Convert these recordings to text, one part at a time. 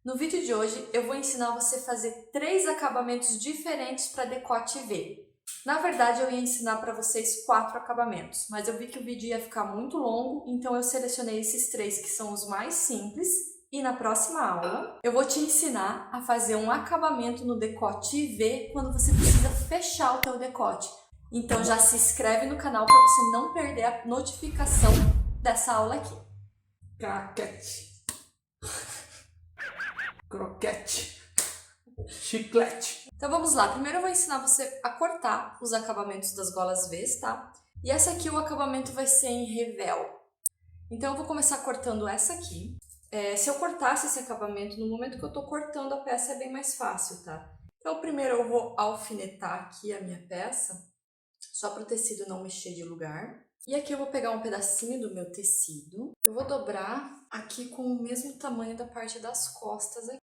No vídeo de hoje eu vou ensinar você a fazer 3 acabamentos diferentes para decote V. Na verdade eu ia ensinar para vocês 4 acabamentos, mas eu vi que o vídeo ia ficar muito longo, então eu selecionei esses 3 que são os mais simples e na próxima aula eu vou te ensinar a fazer um acabamento no decote V quando você precisa fechar o teu decote. Então já se inscreve no canal para você não perder a notificação dessa aula aqui. Craquete, croquete, chiclete. Então vamos lá, primeiro eu vou ensinar você a cortar os acabamentos das golas Vs, tá? E essa aqui o acabamento vai ser em revel. Então eu vou começar cortando essa aqui. Se eu cortasse esse acabamento, no momento que eu tô cortando a peça é bem mais fácil, tá? Então primeiro eu vou alfinetar aqui a minha peça, só para o tecido não mexer de lugar. E aqui eu vou pegar um pedacinho do meu tecido, eu vou dobrar aqui com o mesmo tamanho da parte das costas aqui.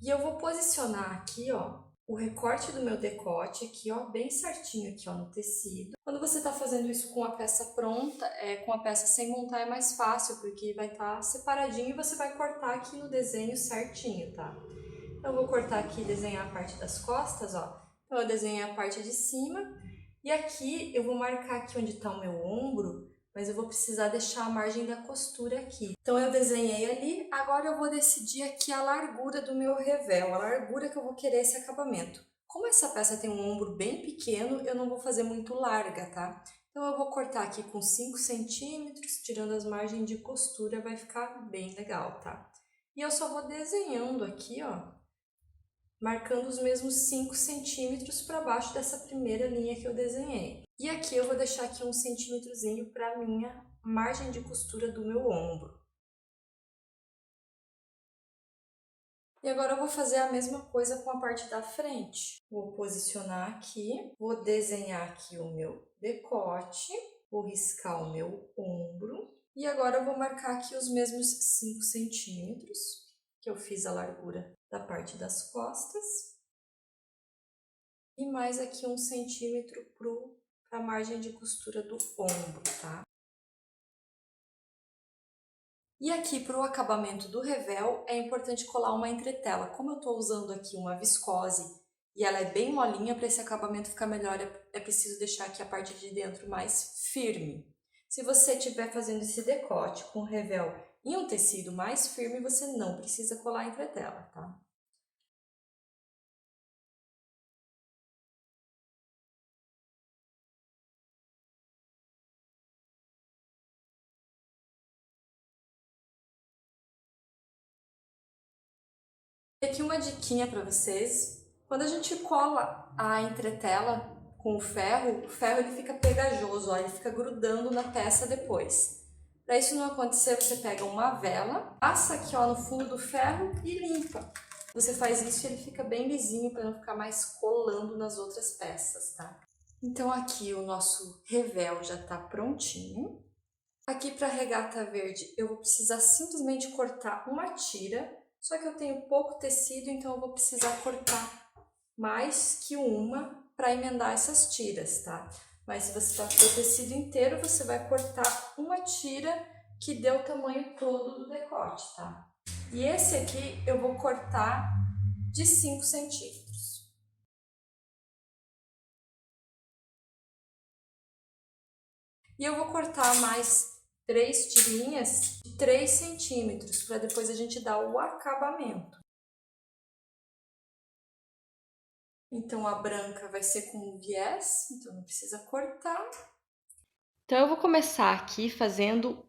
E eu vou posicionar aqui, ó, o recorte do meu decote aqui, ó, bem certinho aqui, ó, no tecido. Quando você tá fazendo isso com a peça pronta, com a peça sem montar é mais fácil, porque vai estar separadinho e você vai cortar aqui no desenho certinho, tá? Então eu vou cortar aqui e desenhar a parte das costas, ó. Então eu desenhei a parte de cima e aqui eu vou marcar aqui onde tá o meu ombro, mas eu vou precisar deixar a margem da costura aqui. Então eu desenhei ali, agora eu vou decidir aqui a largura do meu revel, a largura que eu vou querer esse acabamento. Como essa peça tem um ombro bem pequeno, eu não vou fazer muito larga, tá? Então eu vou cortar aqui com 5 centímetros, tirando as margens de costura, vai ficar bem legal, tá? E eu só vou desenhando aqui, ó, marcando os mesmos 5 centímetros para baixo dessa primeira linha que eu desenhei. E aqui eu vou deixar aqui um centímetrozinho para a minha margem de costura do meu ombro. E agora eu vou fazer a mesma coisa com a parte da frente. Vou posicionar aqui, vou desenhar aqui o meu decote, vou riscar o meu ombro. E agora eu vou marcar aqui os mesmos 5 centímetros, que eu fiz a largura da parte das costas. E mais aqui 1 centímetro para a margem de costura do ombro, tá? E aqui para o acabamento do revel é importante colar uma entretela. Como eu estou usando aqui uma viscose e ela é bem molinha, para esse acabamento ficar melhor é preciso deixar aqui a parte de dentro mais firme. Se você estiver fazendo esse decote com revel em um tecido mais firme, você não precisa colar a entretela, tá? E aqui uma diquinha para vocês, quando a gente cola a entretela com o ferro ele fica pegajoso, ó, ele fica grudando na peça depois. Para isso não acontecer, você pega uma vela, passa aqui ó, no fundo do ferro e limpa. Você faz isso e ele fica bem lisinho para não ficar mais colando nas outras peças, tá? Então aqui o nosso revel já está prontinho. Aqui para a regata verde eu vou precisar simplesmente cortar uma tira. Só que eu tenho pouco tecido, então eu vou precisar cortar mais que uma para emendar essas tiras, tá? Mas se você está com o tecido inteiro, você vai cortar uma tira que dê o tamanho todo do decote, tá? E esse aqui eu vou cortar de 5 centímetros. E eu vou cortar mais 3 tirinhas de 3 centímetros, para depois a gente dar o acabamento. Então, a branca vai ser com viés, então não precisa cortar. Então, eu vou começar aqui fazendo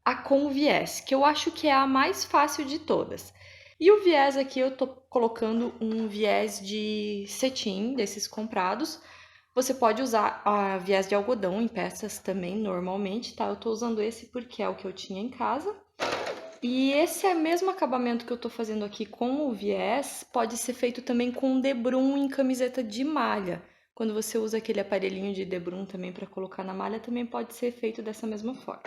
a com viés, que eu acho que é a mais fácil de todas. E o viés aqui eu tô colocando um viés de cetim, desses comprados. Você pode usar a viés de algodão em peças também, normalmente, tá? Eu tô usando esse porque é o que eu tinha em casa. E esse é o mesmo acabamento que eu tô fazendo aqui com o viés, pode ser feito também com debrum em camiseta de malha. Quando você usa aquele aparelhinho de debrum também para colocar na malha, também pode ser feito dessa mesma forma.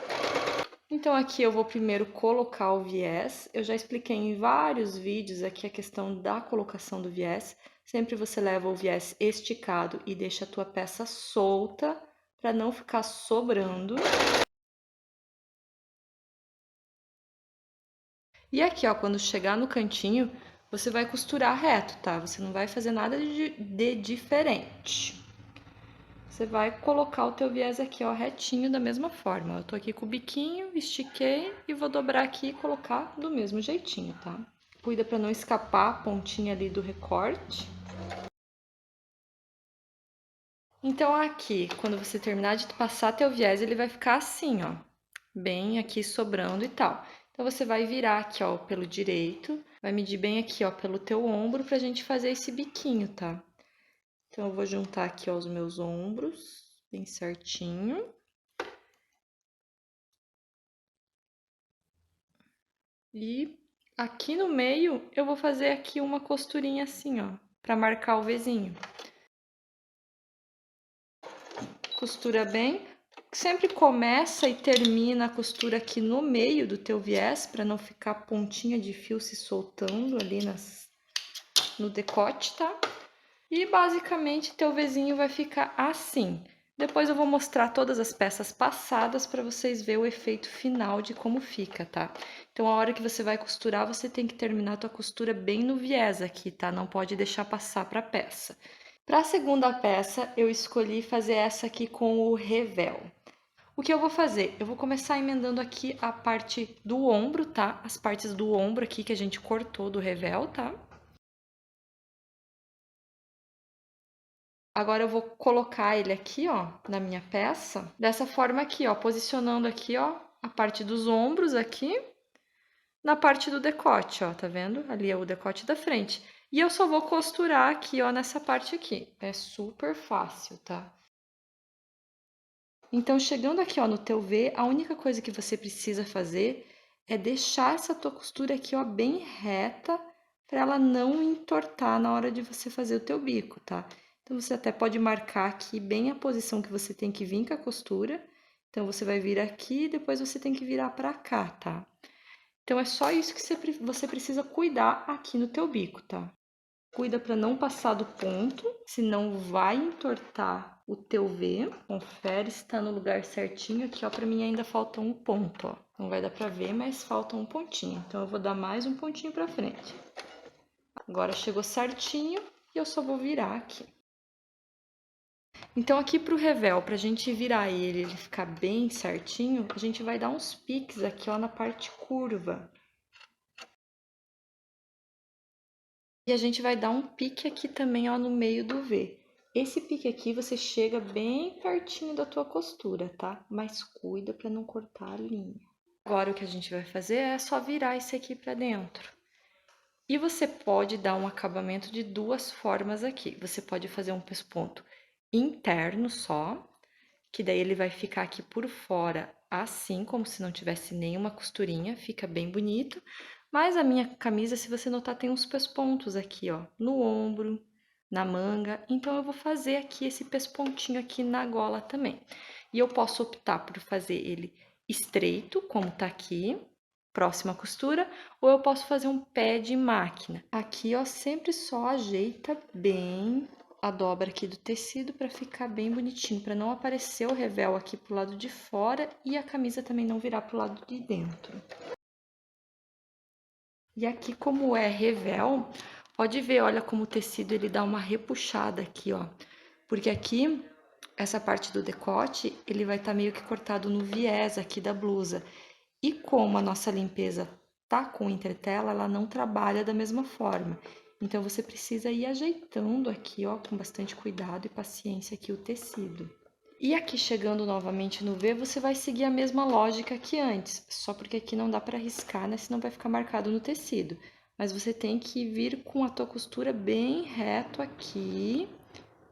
Então aqui eu vou primeiro colocar o viés. Eu já expliquei em vários vídeos aqui a questão da colocação do viés. Sempre você leva o viés esticado e deixa a tua peça solta para não ficar sobrando. E aqui, ó, quando chegar no cantinho, você vai costurar reto, tá? Você não vai fazer nada de diferente. Você vai colocar o teu viés aqui, ó, retinho da mesma forma. Eu tô aqui com o biquinho, estiquei e vou dobrar aqui e colocar do mesmo jeitinho, tá? Cuida pra não escapar a pontinha ali do recorte. Então aqui, quando você terminar de passar teu viés, ele vai ficar assim, ó, bem aqui sobrando e tal. Então você vai virar aqui, ó, pelo direito, vai medir bem aqui, ó, pelo teu ombro pra gente fazer esse biquinho, tá? Então eu vou juntar aqui, ó, os meus ombros, bem certinho. E aqui no meio eu vou fazer aqui uma costurinha assim, ó, pra marcar o vizinho. Costura bem. Sempre começa e termina a costura aqui no meio do teu viés, para não ficar pontinha de fio se soltando ali no decote, tá? E basicamente teu vizinho vai ficar assim. Depois eu vou mostrar todas as peças passadas para vocês verem o efeito final de como fica, tá? Então, a hora que você vai costurar, você tem que terminar a tua costura bem no viés aqui, tá? Não pode deixar passar para a peça. Para a segunda peça, eu escolhi fazer essa aqui com o revel. O que eu vou fazer? Eu vou começar emendando aqui a parte do ombro, tá? As partes do ombro aqui que a gente cortou do revel, tá? Agora eu vou colocar ele aqui, ó, na minha peça, dessa forma aqui, ó, posicionando aqui, ó, a parte dos ombros aqui, na parte do decote, ó, tá vendo? Ali é o decote da frente. E eu só vou costurar aqui, ó, nessa parte aqui. É super fácil, tá? Então, chegando aqui, ó, no teu V, a única coisa que você precisa fazer é deixar essa tua costura aqui, ó, bem reta, para ela não entortar na hora de você fazer o teu bico, tá? Então, você até pode marcar aqui bem a posição que você tem que vir com a costura. Então, você vai vir aqui e depois você tem que virar para cá, tá? Então, é só isso que você precisa cuidar aqui no teu bico, tá? Cuida para não passar do ponto, senão vai entortar o teu V. Confere se tá no lugar certinho. Aqui, ó, para mim ainda falta um ponto, ó. Não vai dar para ver, mas falta um pontinho. Então, eu vou dar mais um pontinho para frente. Agora chegou certinho e eu só vou virar aqui. Então, aqui pro revel, pra gente virar ele ficar bem certinho, a gente vai dar uns piques aqui, ó, na parte curva. E a gente vai dar um pique aqui também, ó, no meio do V. Esse pique aqui você chega bem pertinho da tua costura, tá? Mas cuida para não cortar a linha. Agora o que a gente vai fazer é só virar esse aqui para dentro. E você pode dar um acabamento de duas formas aqui. Você pode fazer um pesponto interno só, que daí ele vai ficar aqui por fora assim, como se não tivesse nenhuma costurinha, fica bem bonito. Mas a minha camisa, se você notar, tem uns pespontos aqui, ó, no ombro, na manga. Então, eu vou fazer aqui esse pespontinho aqui na gola também. E eu posso optar por fazer ele estreito, como tá aqui, próxima à costura, ou eu posso fazer um pé de máquina. Aqui, ó, sempre só ajeita bem a dobra aqui do tecido para ficar bem bonitinho, para não aparecer o revel aqui pro lado de fora e a camisa também não virar pro lado de dentro. E aqui, como é revel, pode ver, olha como o tecido ele dá uma repuxada aqui, ó. Porque aqui, essa parte do decote, ele vai estar meio que cortado no viés aqui da blusa. E como a nossa limpeza tá com entretela, ela não trabalha da mesma forma. Então, você precisa ir ajeitando aqui, ó, com bastante cuidado e paciência aqui o tecido. E aqui, chegando novamente no V, você vai seguir a mesma lógica que antes, só porque aqui não dá para riscar, né? Senão vai ficar marcado no tecido. Mas você tem que vir com a tua costura bem reto aqui,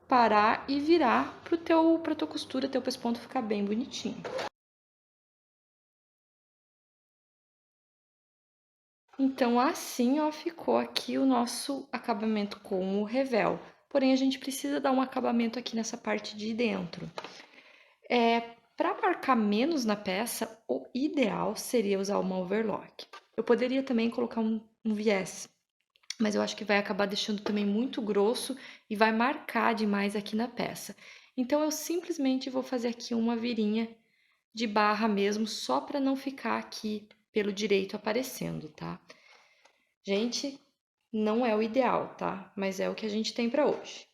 parar e virar pra tua costura, teu pesponto ficar bem bonitinho. Então, assim, ó, ficou aqui o nosso acabamento com o revel. Porém, a gente precisa dar um acabamento aqui nessa parte de dentro. Para marcar menos na peça, o ideal seria usar uma overlock. Eu poderia também colocar um viés, mas eu acho que vai acabar deixando também muito grosso e vai marcar demais aqui na peça. Então, eu simplesmente vou fazer aqui uma virinha de barra mesmo, só para não ficar aqui pelo direito aparecendo, tá? Gente, não é o ideal, tá? Mas é o que a gente tem para hoje.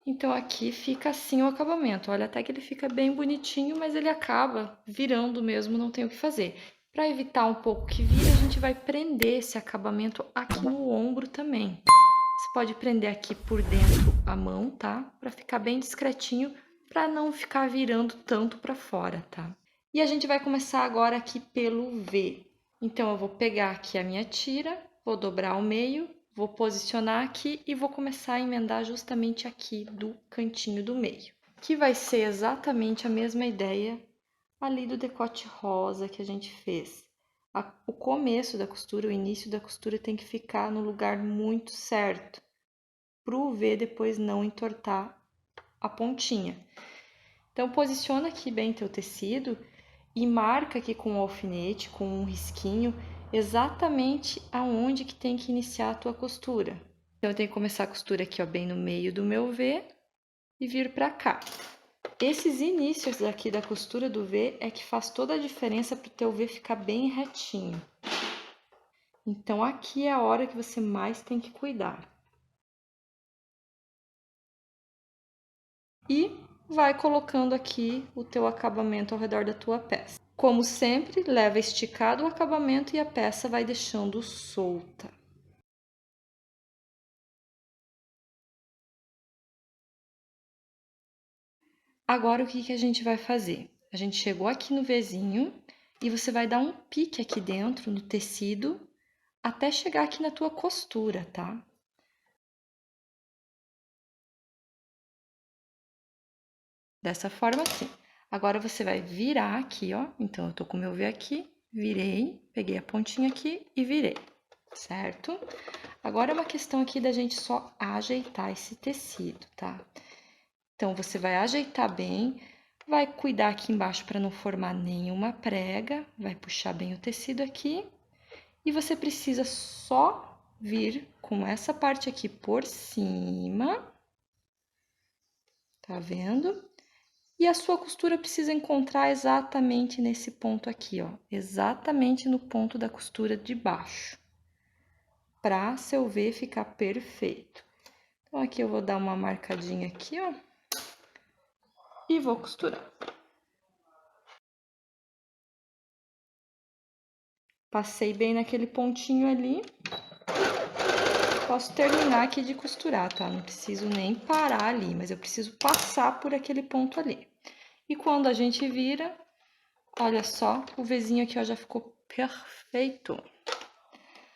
Então, aqui fica assim o acabamento. Olha, até que ele fica bem bonitinho, mas ele acaba virando mesmo, não tem o que fazer. Para evitar um pouco que vire, a gente vai prender esse acabamento aqui no ombro também. Você pode prender aqui por dentro a mão, tá? Para ficar bem discretinho, para não ficar virando tanto para fora, tá? E a gente vai começar agora aqui pelo V. Então, eu vou pegar aqui a minha tira, vou dobrar ao meio, vou posicionar aqui e vou começar a emendar justamente aqui do cantinho do meio. Que vai ser exatamente a mesma ideia ali do decote rosa que a gente fez. O começo da costura, o início da costura tem que ficar no lugar muito certo, para o V depois não entortar a pontinha. Então, posiciona aqui bem teu tecido e marca aqui com um alfinete, com um risquinho, exatamente aonde que tem que iniciar a tua costura. Então, eu tenho que começar a costura aqui, ó, bem no meio do meu V e vir para cá. Esses inícios aqui da costura do V é que faz toda a diferença para o teu V ficar bem retinho. Então, aqui é a hora que você mais tem que cuidar. E vai colocando aqui o teu acabamento ao redor da tua peça. Como sempre, leva esticado o acabamento e a peça vai deixando solta. Agora, o que a gente vai fazer? A gente chegou aqui no Vzinho e você vai dar um pique aqui dentro no tecido até chegar aqui na tua costura, tá? Dessa forma assim. Agora, você vai virar aqui, ó. Então, eu tô com o meu V aqui, virei, peguei a pontinha aqui e virei, certo? Agora, é uma questão aqui da gente só ajeitar esse tecido, tá? Então, você vai ajeitar bem, vai cuidar aqui embaixo para não formar nenhuma prega, vai puxar bem o tecido aqui. E você precisa só vir com essa parte aqui por cima, tá vendo? E a sua costura precisa encontrar exatamente nesse ponto aqui, ó, exatamente no ponto da costura de baixo, para seu V ficar perfeito. Então, aqui eu vou dar uma marcadinha aqui, ó, e vou costurar. Passei bem naquele pontinho ali. Posso terminar aqui de costurar, tá? Não preciso nem parar ali, mas eu preciso passar por aquele ponto ali. E quando a gente vira, olha só, o Vzinho aqui, ó, já ficou perfeito.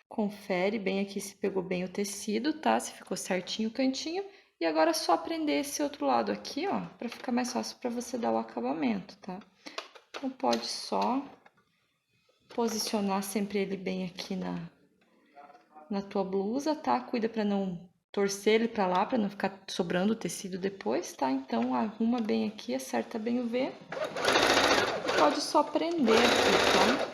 Confere bem aqui se pegou bem o tecido, tá? Se ficou certinho o cantinho. E agora é só prender esse outro lado aqui, ó, pra ficar mais fácil pra você dar o acabamento, tá? Então, pode só posicionar sempre ele bem aqui na tua blusa, tá? Cuida pra não torcer ele pra lá, pra não ficar sobrando o tecido depois, tá? Então, arruma bem aqui, acerta bem o V. Pode só prender aqui,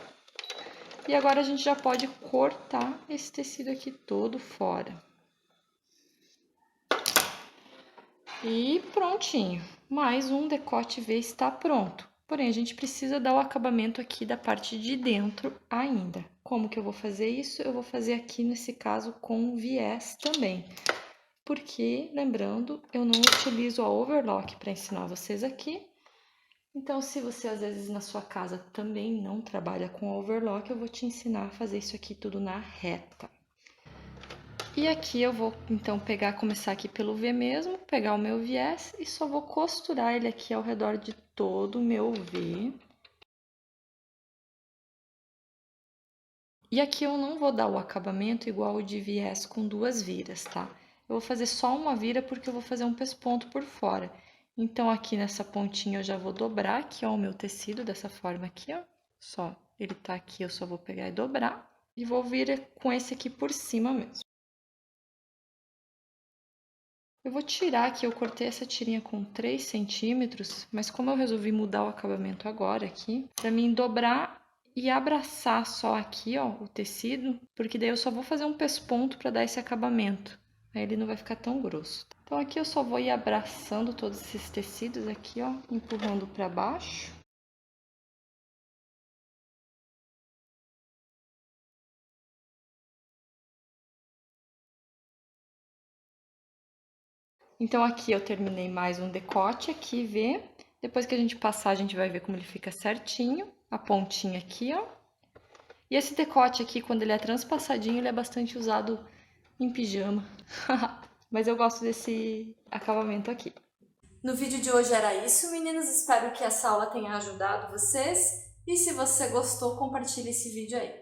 tá? E agora a gente já pode cortar esse tecido aqui todo fora. E prontinho. Mais um decote V está pronto. Porém, a gente precisa dar o acabamento aqui da parte de dentro ainda. Como que eu vou fazer isso? Eu vou fazer aqui, nesse caso, com viés também. Porque, lembrando, eu não utilizo a overlock para ensinar vocês aqui. Então, se você, às vezes, na sua casa também não trabalha com overlock, eu vou te ensinar a fazer isso aqui tudo na reta. E aqui eu vou, então, começar aqui pelo V mesmo, pegar o meu viés e só vou costurar ele aqui ao redor de todo o meu V. E aqui eu não vou dar o acabamento igual o de viés com duas viras, tá? Eu vou fazer só uma vira porque eu vou fazer um pesponto por fora. Então, aqui nessa pontinha eu já vou dobrar aqui, ó, o meu tecido dessa forma aqui, ó. Só, ele tá aqui, eu só vou pegar e dobrar. E vou vir com esse aqui por cima mesmo. Eu vou tirar aqui, eu cortei essa tirinha com 3 centímetros, mas como eu resolvi mudar o acabamento agora aqui, pra mim dobrar e abraçar só aqui, ó, o tecido, porque daí eu só vou fazer um pesponto pra dar esse acabamento. Aí ele não vai ficar tão grosso. Então, aqui eu só vou ir abraçando todos esses tecidos aqui, ó, empurrando pra baixo. Então aqui eu terminei mais um decote aqui, vê? Depois que a gente passar, a gente vai ver como ele fica certinho. A pontinha aqui, ó. E esse decote aqui, quando ele é transpassadinho, ele é bastante usado em pijama. Mas eu gosto desse acabamento aqui. No vídeo de hoje era isso, meninas. Espero que essa aula tenha ajudado vocês. E se você gostou, compartilhe esse vídeo aí.